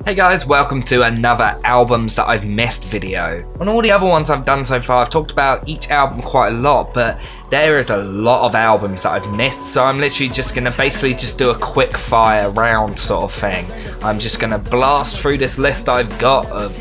Hey guys, welcome to another albums that I've missed video. On all the other ones I've done so far, I've talked about each album quite a lot, but there is a lot of albums that I've missed, so I'm literally just gonna basically just do a quick fire round sort of thing. I'm just gonna blast through this list I've got of,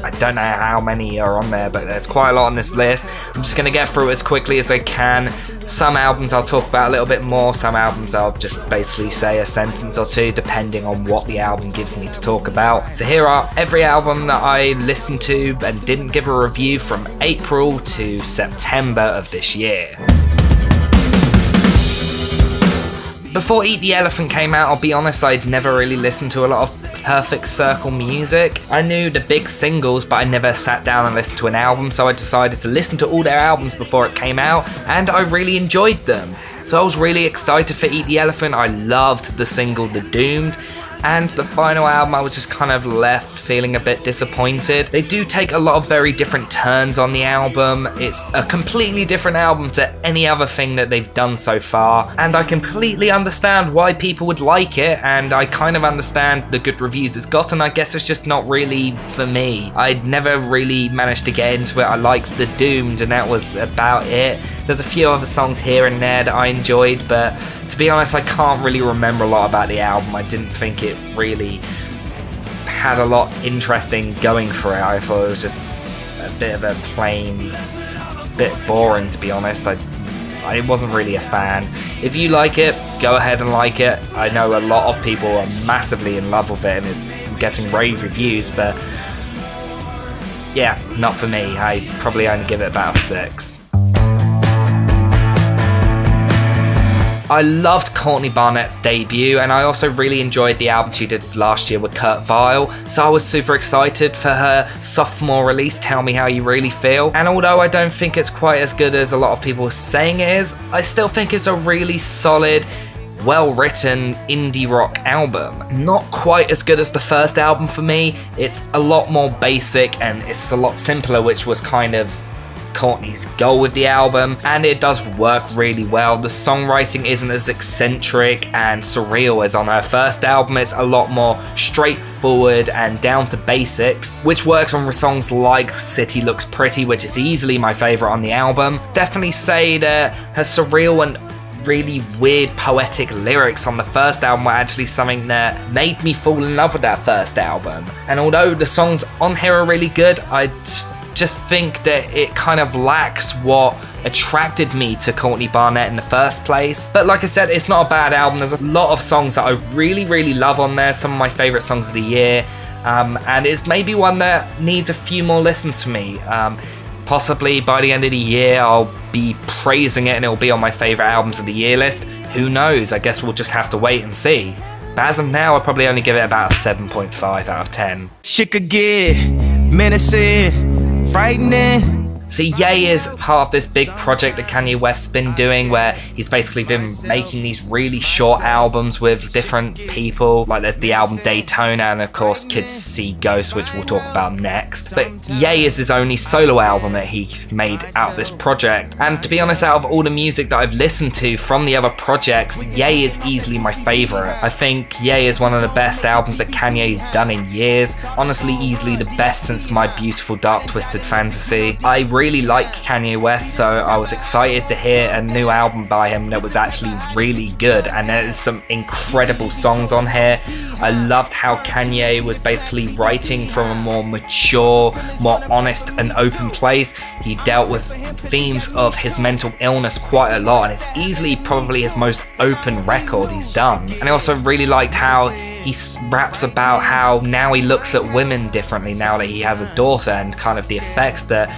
I don't know how many are on there, but there's quite a lot on this list. I'm just gonna get through it as quickly as I can. Some albums I'll talk about a little bit more, some albums I'll just basically say a sentence or two depending on what the album gives me to talk about. So here are every album that I listened to and didn't give a review from April to September of this year. Before Eat the Elephant came out, I'll be honest, I'd never really listened to a lot of Perfect Circle music. I knew the big singles, but I never sat down and listened to an album, so I decided to listen to all their albums before it came out, and I really enjoyed them. So I was really excited for Eat the Elephant. I loved the single The Doomed, and the final album I was just kind of left feeling a bit disappointed. They do take a lot of very different turns on the album. It's a completely different album to any other thing that they've done so far, and I completely understand why people would like it, and I kind of understand the good reviews it's got, and I guess it's just not really for me. I'd never really managed to get into it. I liked The Doomed and that was about it. There's a few other songs here and there that I enjoyed, but to be honest, I can't really remember a lot about the album. I didn't think it really had a lot interesting going for it. I thought it was just a bit of a plain, bit boring, to be honest. I wasn't really a fan. If you like it, go ahead and like it. I know a lot of people are massively in love with it and is getting rave reviews, but yeah, not for me. I probably only give it about a 6. I loved Courtney Barnett's debut, and I also really enjoyed the album she did last year with Kurt Vile, so I was super excited for her sophomore release, Tell Me How You Really Feel. And although I don't think it's quite as good as a lot of people are saying it is, I still think it's a really solid, well-written indie rock album. Not quite as good as the first album for me. It's a lot more basic and it's a lot simpler, which was kind of Courtney's goal with the album, and it does work really well. The songwriting isn't as eccentric and surreal as on her first album. It's a lot more straightforward and down to basics, which works on songs like City Looks Pretty, which is easily my favourite on the album. Definitely say that her surreal and really weird poetic lyrics on the first album were actually something that made me fall in love with that first album. And although the songs on here are really good, I just think that it kind of lacks what attracted me to Courtney Barnett in the first place. But like I said, it's not a bad album. There's a lot of songs that I really love on there, some of my favourite songs of the year, and it's maybe one that needs a few more listens for me. Possibly by the end of the year I'll be praising it and it'll be on my favourite albums of the year list. Who knows, I guess we'll just have to wait and see. But as of now, I'll probably only give it about a 7.5 out of 10. Shit could get menacing, frightening. So Ye is part of this big project that Kanye West's been doing, where he's basically been making these really short albums with different people. Like there's the album Daytona and of course Kids See Ghosts, which we'll talk about next. But Ye is his only solo album that he's made out of this project. And to be honest, out of all the music that I've listened to from the other projects, Ye is easily my favourite. I think Ye is one of the best albums that Kanye's done in years. Honestly, easily the best since My Beautiful Dark Twisted Fantasy. I really like Kanye West, so I was excited to hear a new album by him that was actually really good, and there's some incredible songs on here. I loved how Kanye was basically writing from a more mature, more honest and open place. He dealt with themes of his mental illness quite a lot, and it's easily probably his most open record he's done. And I also really liked how he raps about how now he looks at women differently now that he has a daughter, and kind of the effects that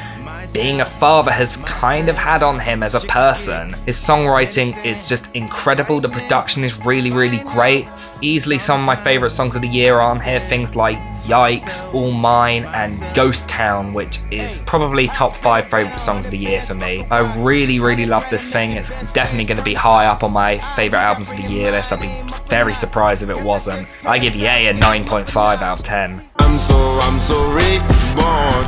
being a father has kind of had on him as a person. His songwriting is just incredible. The production is really great. It's easily some of my favourite songs of the year on here. Things like Yikes, All Mine and Ghost Town, which is probably top 5 favourite songs of the year for me. I really love this thing. It's definitely going to be high up on my favourite albums of the year list. I'd be very surprised if it wasn't. I give Ye a 9.5 out of 10. I'm so reborn.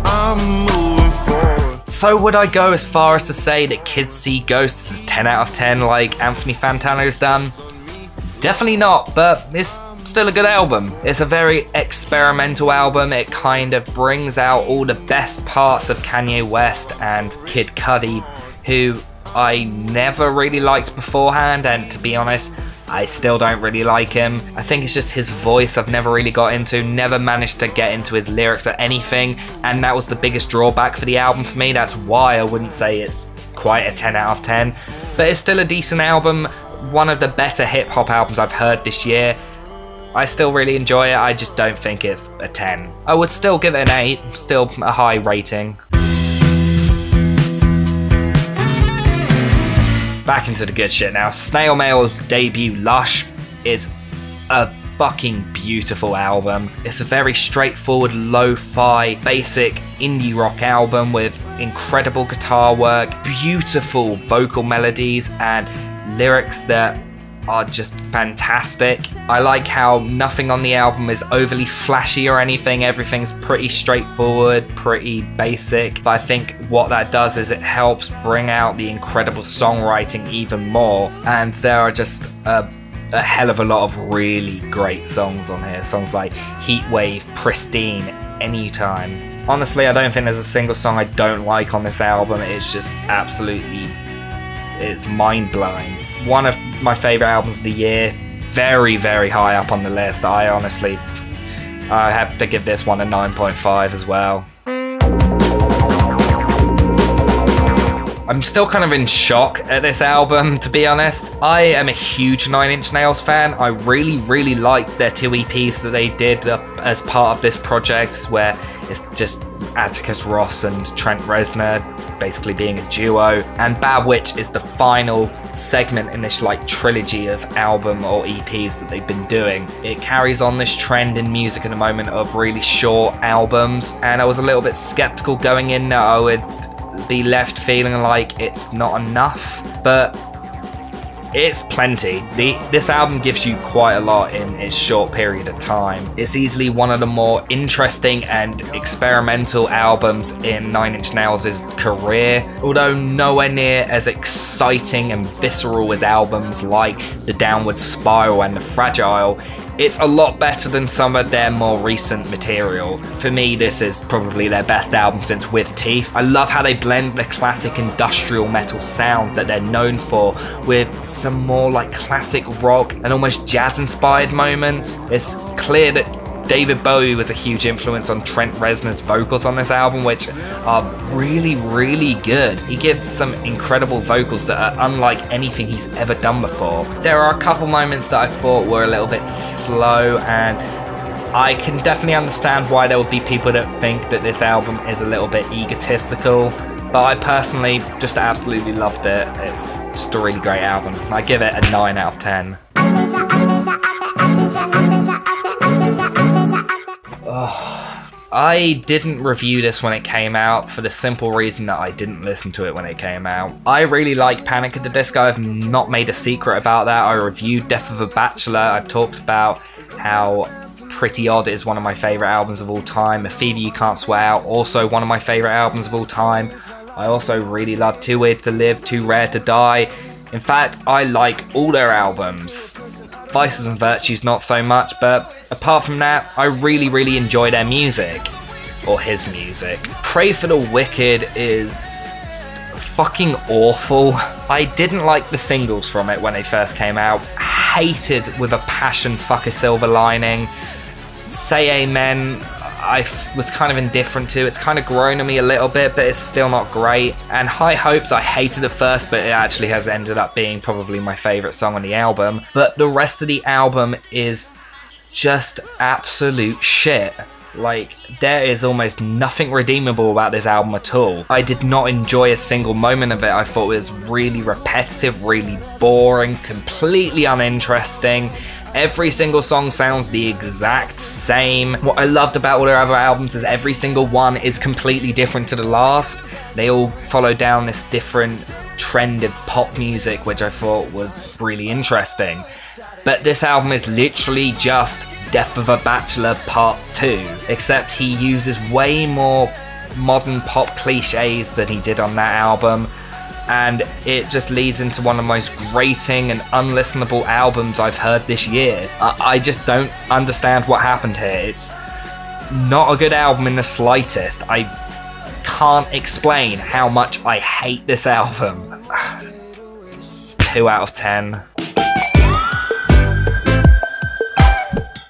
I'm moving forward. So would I go as far as to say that Kids See Ghosts is 10 out of 10 like Anthony Fantano's done? Definitely not, but it's still a good album. It's a very experimental album. It kind of brings out all the best parts of Kanye West and Kid Cudi, who I never really liked beforehand, and to be honest, I still don't really like him. I think it's just his voice I've never really got into, never managed to get into his lyrics or anything, and that was the biggest drawback for the album for me. That's why I wouldn't say it's quite a 10 out of 10, but it's still a decent album, one of the better hip-hop albums I've heard this year. I still really enjoy it, I just don't think it's a 10. I would still give it an 8, still a high rating. Back into the good shit now. Snail Mail's debut, Lush, is a fucking beautiful album. It's a very straightforward, lo-fi, basic indie rock album with incredible guitar work, beautiful vocal melodies, and lyrics that are just fantastic. I like how nothing on the album is overly flashy or anything. Everything's pretty straightforward, pretty basic. But I think what that does is it helps bring out the incredible songwriting even more. And there are just a hell of a lot of really great songs on here. Songs like Heatwave, Pristine, Anytime. Honestly, I don't think there's a single song I don't like on this album. It's just absolutely, it's mind-blowing. One of my favourite albums of the year, very, very high up on the list. I have to give this one a 9.5 as well. I'm still kind of in shock at this album, to be honest. I am a huge 9 Inch Nails fan. I really, really liked their 2 EPs that they did as part of this project, where it's just Atticus Ross and Trent Reznor basically being a duo. And Bad Witch is the final segment in this like trilogy of album or EPs that they've been doing. It carries on this trend in music at the moment of really short albums, and I was a little bit skeptical going in that I would be left feeling like it's not enough, but it's plenty. This album gives you quite a lot in its short period of time. It's easily one of the more interesting and experimental albums in 9 Inch Nails' career, although nowhere near as exciting and visceral as albums like The Downward Spiral and The Fragile. It's a lot better than some of their more recent material. For me, this is probably their best album since With Teeth. I love how they blend the classic industrial metal sound that they're known for with some more like classic rock and almost jazz-inspired moments. It's clear that David Bowie was a huge influence on Trent Reznor's vocals on this album, which are really, really good. He gives some incredible vocals that are unlike anything he's ever done before. There are a couple moments that I thought were a little bit slow, and I can definitely understand why there would be people that think that this album is a little bit egotistical, but I personally just absolutely loved it. It's just a really great album. I give it a 9 out of 10. I didn't review this when it came out for the simple reason that I didn't listen to it when it came out. I really like Panic at the Disco. I've not made a secret about that. I reviewed Death of a Bachelor. I've talked about how Pretty Odd is one of my favourite albums of all time. A Fever You Can't Sweat Out, also one of my favourite albums of all time. I also really love Too Weird to Live, Too Rare to Die. In fact, I like all their albums. Vices and Virtues not so much, but apart from that, I really, really enjoy their music. Or his music. Pray for the Wicked is fucking awful. I didn't like the singles from it when they first came out. Hated with a passion Fuck a Silver Lining. Say Amen, I was kind of indifferent to. It's kind of grown on me a little bit, but it's still not great. And High Hopes, I hated at first, but it actually has ended up being probably my favourite song on the album. But the rest of the album is just absolute shit. Like, there is almost nothing redeemable about this album at all. I did not enjoy a single moment of it. I thought it was really repetitive, really boring, completely uninteresting. Every single song sounds the exact same. What I loved about all their other albums is every single one is completely different to the last. They all follow down this different trend of pop music, which I thought was really interesting. But this album is literally just Death of a Bachelor Part 2, except he uses way more modern pop cliches than he did on that album. and it just leads into one of the most grating and unlistenable albums I've heard this year. I just don't understand what happened here. It's not a good album in the slightest. I can't explain how much I hate this album. 2 out of 10.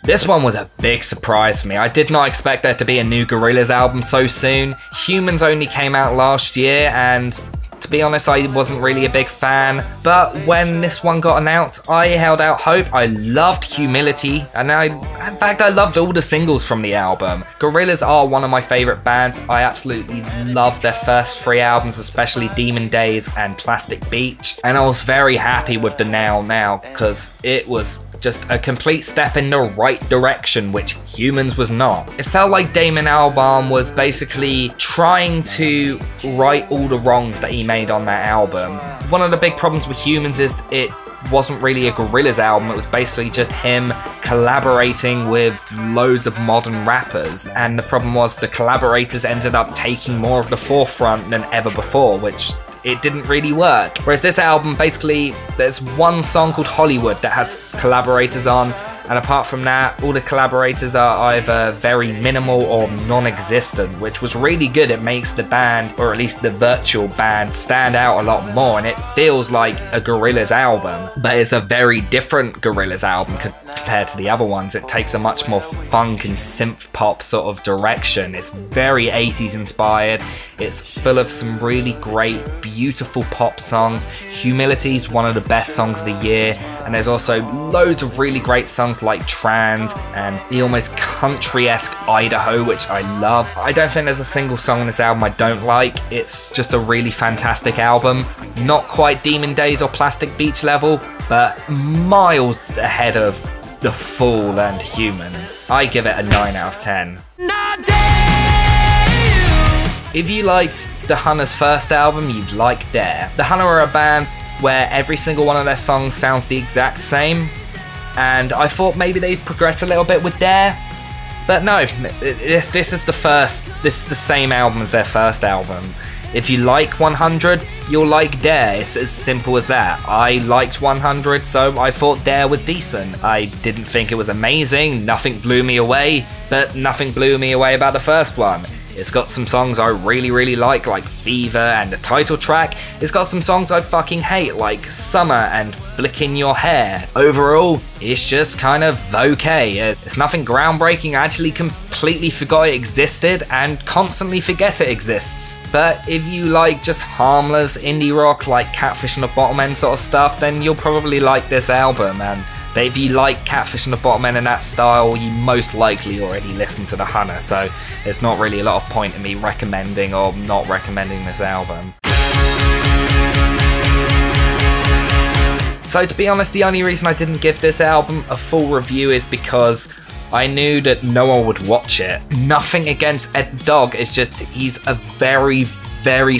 This one was a big surprise for me. I did not expect there to be a new Gorillaz album so soon. Humans only came out last year, and to be honest, I wasn't really a big fan. But when this one got announced, I held out hope. I loved Humility, and in fact, I loved all the singles from the album. Gorillaz are one of my favourite bands. I absolutely loved their first 3 albums, especially Demon Days and Plastic Beach. And I was very happy with the Now, because it was just a complete step in the right direction, which Humans was not. It felt like Damon Albarn was basically trying to right all the wrongs that he made on that album. One of the big problems with Humans is it wasn't really a Gorillaz album. It was basically just him collaborating with loads of modern rappers, and the problem was the collaborators ended up taking more of the forefront than ever before, which it didn't really work. Whereas this album, basically, there's one song called Hollywood that has collaborators on, and apart from that, all the collaborators are either very minimal or non-existent, which was really good. It makes the band, or at least the virtual band, stand out a lot more, and it feels like a Gorillaz album, but it's a very different Gorillaz album compared to the other ones. It takes a much more funk and synth pop sort of direction. It's very 80s inspired. It's full of some really great, beautiful pop songs. Humility is one of the best songs of the year, and there's also loads of really great songs like Trans and the almost country-esque Idaho, which I love. I don't think there's a single song on this album I don't like. It's just a really fantastic album. Not quite Demon Days or Plastic Beach level, but miles ahead of The Fool and Humans. I give it a 9 out of 10. If you liked The Hunter's first album, you'd like Dare. The Hunter are a band where every single one of their songs sounds the exact same, and I thought maybe they'd progress a little bit with Dare, but no, this is the same album as their first album. If you like 100, you'll like Dare. It's as simple as that. I liked 100, so I thought Dare was decent. I didn't think it was amazing, nothing blew me away, but nothing blew me away about the first one. It's got some songs I really like Fever and the title track. It's got some songs I fucking hate, like Summer and Flicking Your Hair. Overall, it's just kind of okay. It's nothing groundbreaking. I actually completely forgot it existed and constantly forget it exists. But if you like just harmless indie rock like Catfish and the Bottom End sort of stuff, then you'll probably like this album. And if you like Catfish and the Bottom End and that style, you most likely already listened to The Hunter, so there's not really a lot of point in me recommending or not recommending this album. So to be honest, the only reason I didn't give this album a full review is because I knew that no one would watch it. Nothing against Ed Dog, it's just he's a very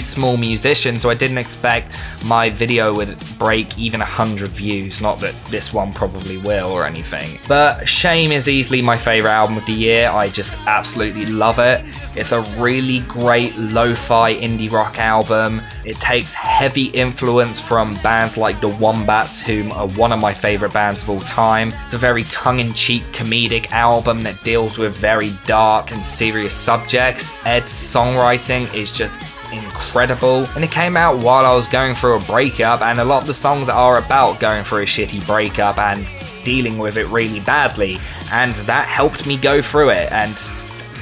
small musician, so I didn't expect my video would break even 100 views. Not that this one probably will or anything. But Shame is easily my favourite album of the year. I just absolutely love it. It's a really great lo-fi indie rock album. It takes heavy influence from bands like the Wombats, whom are one of my favourite bands of all time. It's a very tongue-in-cheek comedic album that deals with very dark and serious subjects. Ed's songwriting is just incredible, and it came out while I was going through a breakup, and a lot of the songs are about going through a shitty breakup and dealing with it really badly, and that helped me go through it, and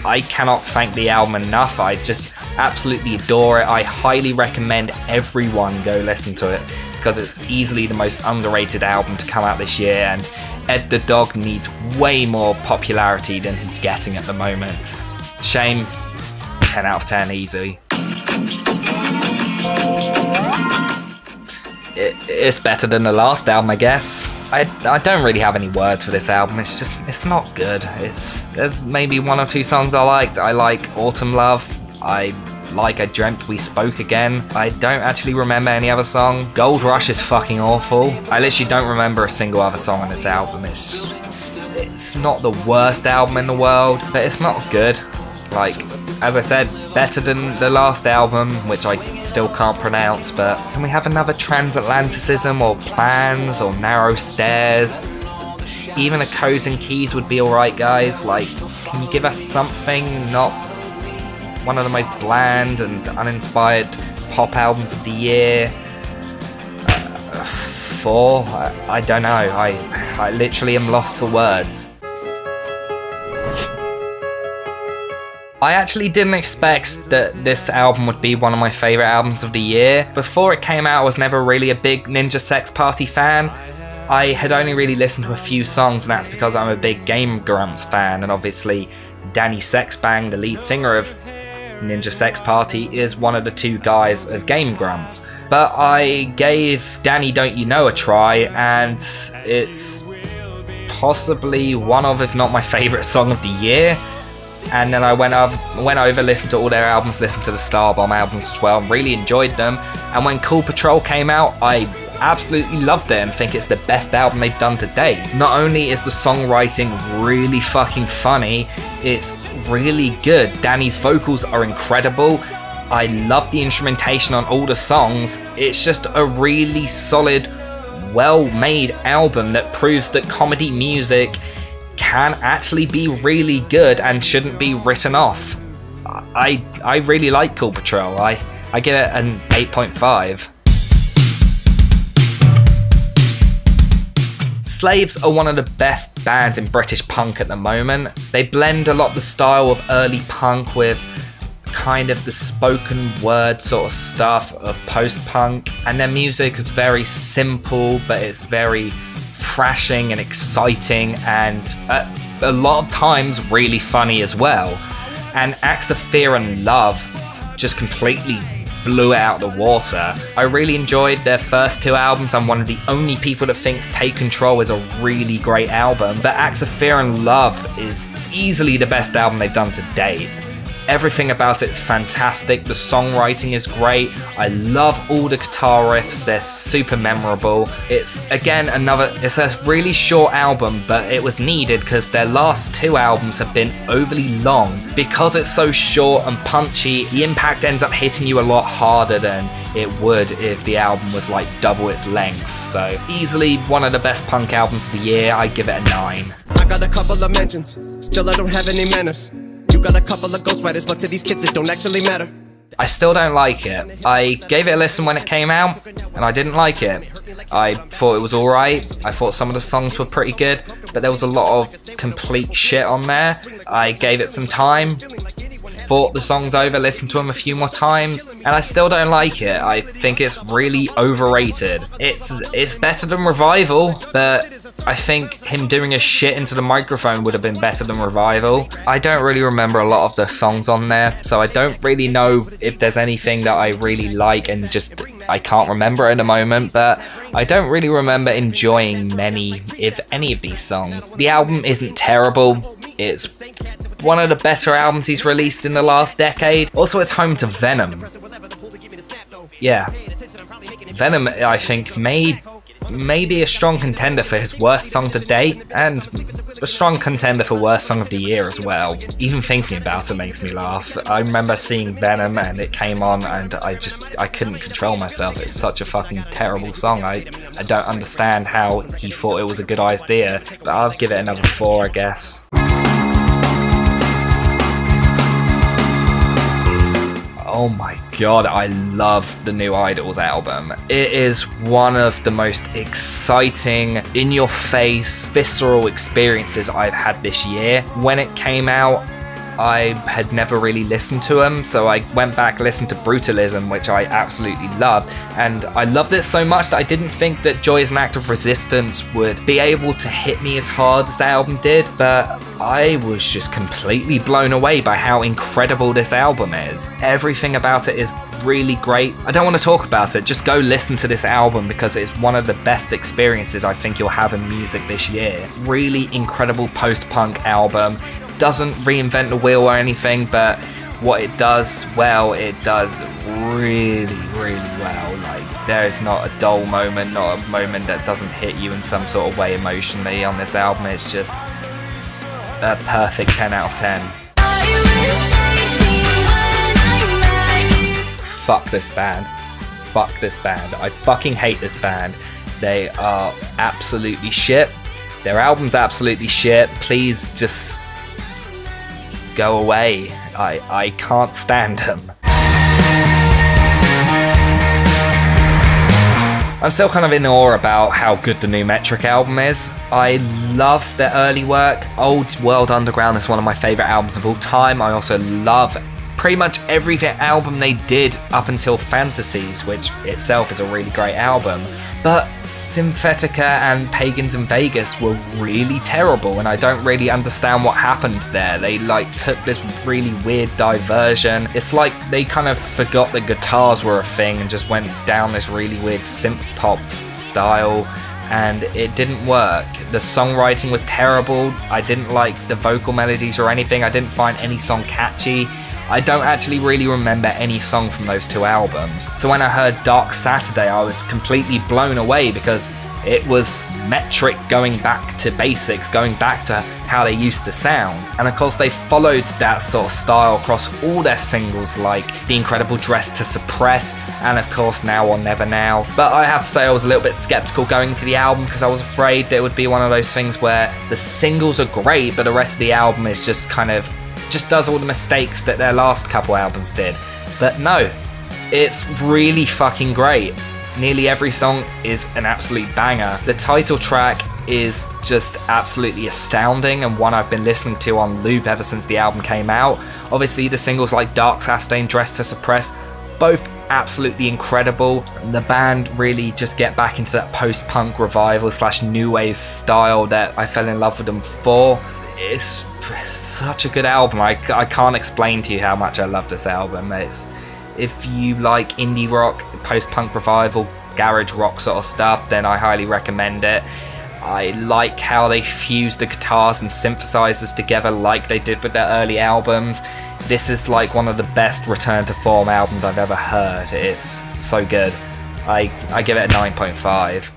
I cannot thank the album enough. I just absolutely adore it. I highly recommend everyone go listen to it, because it's easily the most underrated album to come out this year, and Ed the Dog needs way more popularity than he's getting at the moment. Shame, 10 out of 10 easy. It's better than the last album, I guess. I don't really have any words for this album. It's not good. There's maybe 1 or 2 songs I liked. I like Autumn Love. I Dreamt We Spoke Again. I don't actually remember any other song. Gold Rush is fucking awful. I literally don't remember a single other song on this album. It's not the worst album in the world, but it's not good. Like, as I said, better than the last album, which I still can't pronounce, but can we have another Transatlanticism or Plans or Narrow Stairs? Even a Co's and Keys would be alright, guys. Like, can you give us something, not one of the most bland and uninspired pop albums of the year? 4? I don't know. I literally am lost for words. I actually didn't expect that this album would be one of my favourite albums of the year. Before it came out, I was never really a big Ninja Sex Party fan. I had only really listened to a few songs, and that's because I'm a big Game Grumps fan, and obviously Danny Sexbang, the lead singer of Ninja Sex Party, is one of the 2 guys of Game Grumps. But I gave Danny Don't You Know a try, and it's possibly one of, if not my favourite song of the year. And then I went over, listened to all their albums, listened to the Starbomb albums as well, and really enjoyed them. And when Cool Patrol came out, I absolutely loved it and think it's the best album they've done to date. Not only is the songwriting really fucking funny, it's really good. Danny's vocals are incredible. I love the instrumentation on all the songs. It's just a really solid, well-made album that proves that comedy music can actually be really good and shouldn't be written off. I really like Cool Patrol. I give it an 8.5. Slaves are one of the best bands in British punk at the moment. They blend a lot of the style of early punk with kind of the spoken word sort of stuff of post-punk, and their music is very simple, but it's very thrashing and exciting, and a lot of times really funny as well. And Acts of Fear and Love just completely blew it out of the water. I really enjoyed their first 2 albums. I'm one of the only people that thinks Take Control is a really great album, but Acts of Fear and Love is easily the best album they've done to date. Everything about it's fantastic. The songwriting is great. I love all the guitar riffs. They're super memorable. It's, again, it's a really short album, but it was needed because their last 2 albums have been overly long. Because it's so short and punchy, the impact ends up hitting you a lot harder than it would if the album was like double its length. So easily one of the best punk albums of the year. I give it a 9. I got a couple of mentions, still I don't have any manners. You got a couple of ghostwriters, but to these kids it don't actually matter. I still don't like it. I gave it a listen when it came out, and I didn't like it. I thought it was alright. I thought some of the songs were pretty good, but there was a lot of complete shit on there. I gave it some time, thought the songs over, listened to them a few more times, and I still don't like it. I think it's really overrated. It's better than Revival, but I think him doing a shit into the microphone would have been better than Revival. I don't really remember a lot of the songs on there, so I don't really know if there's anything that I really like, and just I can't remember at the moment, but I don't really remember enjoying many, if any, of these songs. The album isn't terrible. It's one of the better albums he's released in the last decade. Also, it's home to Venom. Yeah. Venom, I think, maybe a strong contender for his worst song to date, and a strong contender for worst song of the year as well. Even thinking about it makes me laugh. I remember seeing Venom and it came on and I couldn't control myself. It's such a fucking terrible song. I don't understand how he thought it was a good idea, but I'll give it another 4, I guess. Oh my god, I love the new Idols album. It is one of the most exciting, in-your-face, visceral experiences I've had this year. When it came out, I had never really listened to them, so I went back and listened to Brutalism, which I absolutely loved, and I loved it so much that I didn't think that Joy is an Act of Resistance would be able to hit me as hard as the album did, but I was just completely blown away by how incredible this album is. Everything about it is really great. I don't want to talk about it, just go listen to this album because it's one of the best experiences I think you'll have in music this year. Really incredible post-punk album. Doesn't reinvent the wheel or anything, but what it does well, it does really, really well. Like, there is not a dull moment, not a moment that doesn't hit you in some sort of way emotionally on this album. It's just a perfect 10 out of 10. Fuck this band. Fuck this band. I fucking hate this band. They are absolutely shit. Their album's absolutely shit. Please just go away. I can't stand them. I'm still kind of in awe about how good the new Metric album is. I love their early work. Old World Underground is one of my favourite albums of all time. I also love pretty much every album they did up until Fantasies, which itself is a really great album. But Symphetica and Pagans in Vegas were really terrible, and I don't really understand what happened there. They like took this really weird diversion. It's like they kind of forgot that guitars were a thing and just went down this really weird synth pop style, and it didn't work. The songwriting was terrible. I didn't like the vocal melodies or anything. I didn't find any song catchy. I don't actually really remember any song from those two albums. So when I heard Dark Saturday, I was completely blown away because it was Metric going back to basics, going back to how they used to sound. And of course they followed that sort of style across all their singles, like The Incredible Dress to Suppress, and of course Now or Never Now. But I have to say I was a little bit skeptical going into the album because I was afraid it would be one of those things where the singles are great, but the rest of the album is just kind of just does all the mistakes that their last couple albums did. But no, it's really fucking great. Nearly every song is an absolute banger. The title track is just absolutely astounding and one I've been listening to on loop ever since the album came out. Obviously the singles like Dark Saturday and Dress to Suppress, both absolutely incredible. The band really just get back into that post-punk revival / new wave style that I fell in love with them for. It's such a good album. I can't explain to you how much I love this album. If you like indie rock, post-punk revival, garage rock sort of stuff, then I highly recommend it. I like how they fuse the guitars and synthesizers together like they did with their early albums. This is like one of the best return to form albums I've ever heard. It's so good. I give it a 9.5.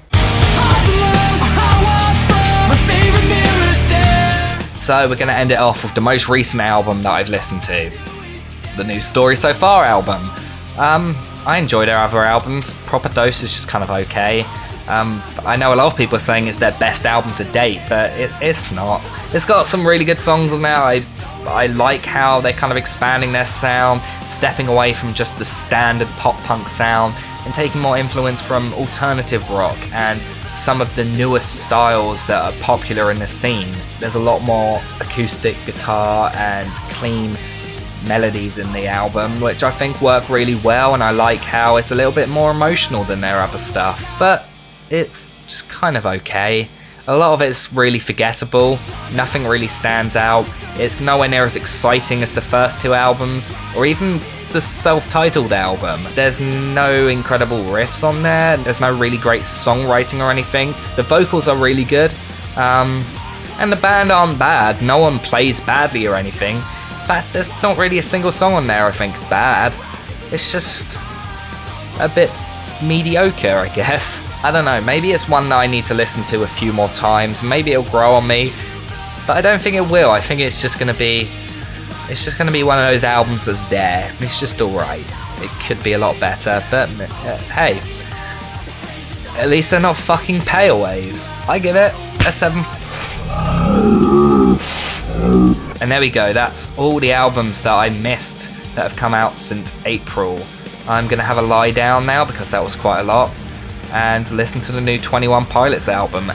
So we're going to end it off with the most recent album that I've listened to. The new Story So Far album. I enjoy their other albums. Proper Dose is just kind of okay. I know a lot of people are saying it's their best album to date, but it's not. It's got some really good songs on there. I like how they're kind of expanding their sound, stepping away from just the standard pop-punk sound, and taking more influence from alternative rock and some of the newest styles that are popular in the scene. There's a lot more acoustic guitar and clean melodies in the album, which I think work really well, and I like how it's a little bit more emotional than their other stuff, but it's just kind of okay. A lot of it's really forgettable, nothing really stands out, it's nowhere near as exciting as the first two albums, or even the self-titled album. There's no incredible riffs on there, there's no really great songwriting or anything, the vocals are really good, and the band aren't bad, no one plays badly or anything. In fact, there's not really a single song on there I think's bad, it's just a bit mediocre, I guess. I don't know, maybe it's one that I need to listen to a few more times, maybe it'll grow on me, but I don't think it will. I think it's just gonna be one of those albums that's there. It's just alright. It could be a lot better, but hey, at least they're not fucking Pale Waves. I give it a 7. And there we go, that's all the albums that I missed that have come out since April. I'm gonna have a lie down now because that was quite a lot, and listen to the new 21 Pilots album.